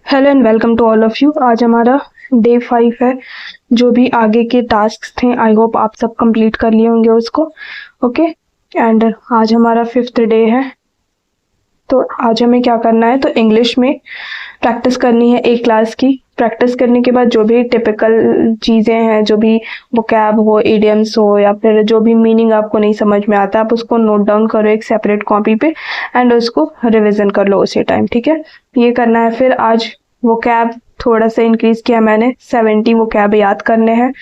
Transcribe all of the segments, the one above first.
Hello and welcome to all of you. आज हमारा day 5 है। जो भी आगे के टास्क थे आई होप आप सब कंप्लीट कर लिए होंगे उसको। ओके एंड आज हमारा 5th डे है। तो आज हमें क्या करना है, तो इंग्लिश में प्रैक्टिस करनी है एक क्लास की। प्रैक्टिस करने के बाद जो भी टिपिकल चीज़ें हैं, जो भी वोकैब हो, इडियम्स हो, या फिर जो भी मीनिंग आपको नहीं समझ में आता आप उसको नोट डाउन करो एक सेपरेट कॉपी पे एंड उसको रिवीजन कर लो उसी टाइम। ठीक है, ये करना है। फिर आज वोकैब थोड़ा सा इंक्रीज किया मैंने, 70 वोकैब याद करने हैं।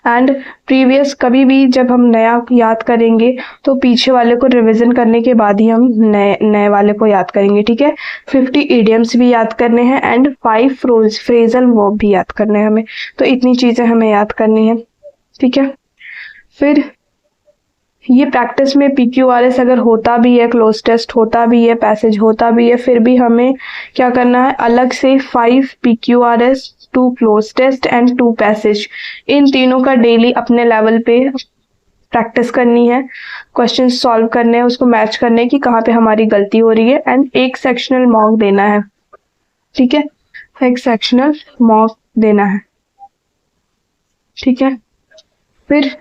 एंड प्रीवियस कभी भी जब हम नया याद करेंगे तो पीछे वाले को रिवीजन करने के बाद ही हम नए वाले को याद करेंगे। ठीक है, 50 इडियम्स भी याद करने हैं एंड 5 फ्रेजल वर्ब भी याद करने हैं हमें। तो इतनी चीज़ें हमें याद करनी है। ठीक है, फिर ये प्रैक्टिस में PQRS अगर होता भी है, क्लोज टेस्ट होता भी है, पैसेज होता भी है, फिर भी हमें क्या करना है, अलग से 5 PQRS, 2 cloze test and 2 passage, इन तीनों का डेली अपने लेवल पे प्रैक्टिस करनी है। क्वेश्चन सॉल्व करने हैं, उसको मैच करने की कहाँ पे हमारी गलती हो रही है एंड एक सेक्शनल मॉक देना है। ठीक है, एक सेक्शनल मॉक देना है। ठीक है, फिर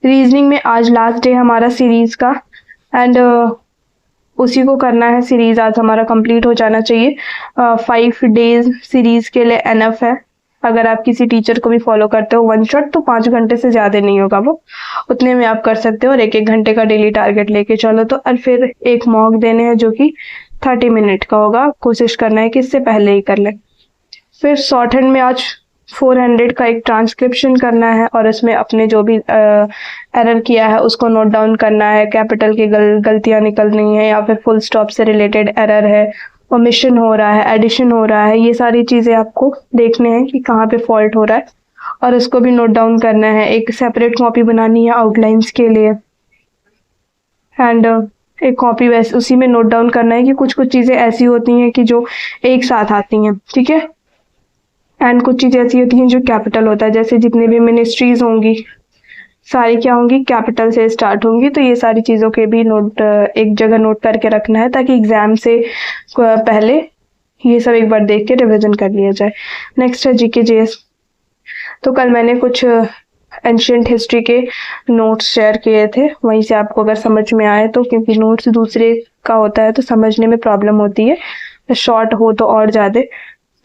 रीजनिंग में आज लास्ट डे हमारा सीरीज का एंड उसी को करना है। सीरीज आज हमारा कंप्लीट हो जाना चाहिए। 5 डेज सीरीज के लिए एनफ है। अगर आप किसी टीचर को भी फॉलो करते हो वन शॉट तो 5 घंटे से ज़्यादा नहीं होगा, वो उतने में आप कर सकते हो। और 1-1 घंटे का डेली टारगेट लेके चलो तो। और फिर एक मॉक देने हैं जो कि 30 मिनट का होगा। कोशिश करना है कि इससे पहले ही कर लें। फिर शॉर्ट हैंड में आज 400 का एक ट्रांसक्रिप्शन करना है और इसमें अपने जो भी एरर किया है उसको नोट डाउन करना है। कैपिटल की गलतियां निकलनी है या फिर फुल स्टॉप से रिलेटेड एरर है, ओमिशन हो रहा है, एडिशन हो रहा है, ये सारी चीज़ें आपको देखने हैं कि कहाँ पे फॉल्ट हो रहा है और उसको भी नोट डाउन करना है। एक सेपरेट कॉपी बनानी है आउटलाइंस के लिए एंड एक कॉपी वैसे उसी में नोट डाउन करना है कि कुछ कुछ चीज़ें ऐसी होती हैं कि जो एक साथ आती हैं। ठीक है, एंड कुछ चीज़ें ऐसी होती हैं जो कैपिटल होता है, जैसे जितने भी मिनिस्ट्रीज होंगी सारी क्या होंगी, कैपिटल से स्टार्ट होंगी। तो ये सारी चीज़ों के भी नोट एक जगह नोट करके रखना है ताकि एग्जाम से पहले ये सब एक बार देख के रिविजन कर लिया जाए। नेक्स्ट है GK/GS। तो कल मैंने कुछ एंशियंट हिस्ट्री के नोट्स शेयर किए थे, वहीं से आपको अगर समझ में आए तो, क्योंकि नोट्स दूसरे का होता है तो समझने में प्रॉब्लम होती है, शॉर्ट हो तो और ज़्यादा।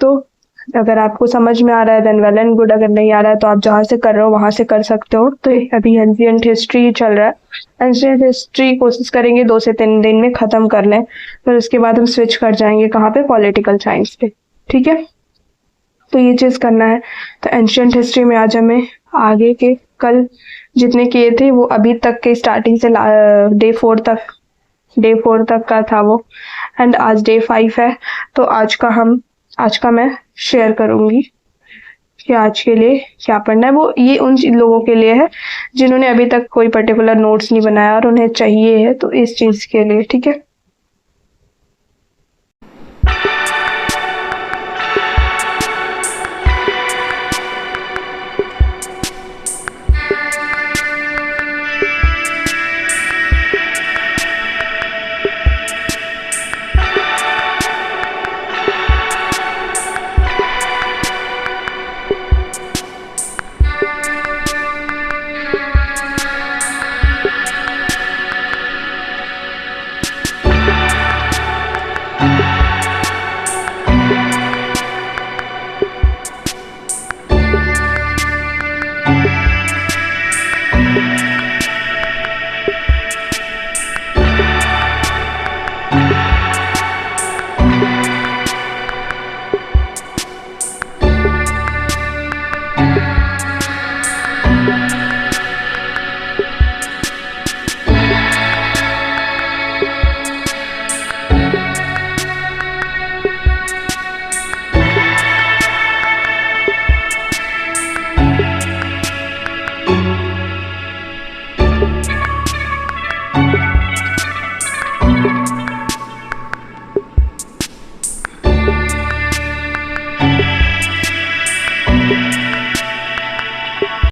तो अगर आपको समझ में आ रहा है देन वेल एंड गुड, अगर नहीं आ रहा है तो आप जहाँ से कर रहे हो वहाँ से कर सकते हो। तो अभी एंशियंट हिस्ट्री चल रहा है। एंशियंट हिस्ट्री कोशिश करेंगे 2 से 3 दिन में ख़त्म कर लें, फिर उसके बाद हम स्विच कर जाएंगे कहाँ पे, पॉलिटिकल साइंस पे। ठीक है, तो ये चीज़ करना है। तो एंशियंट हिस्ट्री में आज हमें आगे के कल जितने किए थे वो अभी तक के स्टार्टिंग से डे 4 तक का था वो, एंड आज डे 5 है। तो आज का मैं शेयर करूंगी कि आज के लिए क्या पढ़ना है। वो ये उन लोगों के लिए है जिन्होंने अभी तक कोई पर्टिकुलर नोट्स नहीं बनाया और उन्हें चाहिए है, तो इस चीज़ के लिए। ठीक है,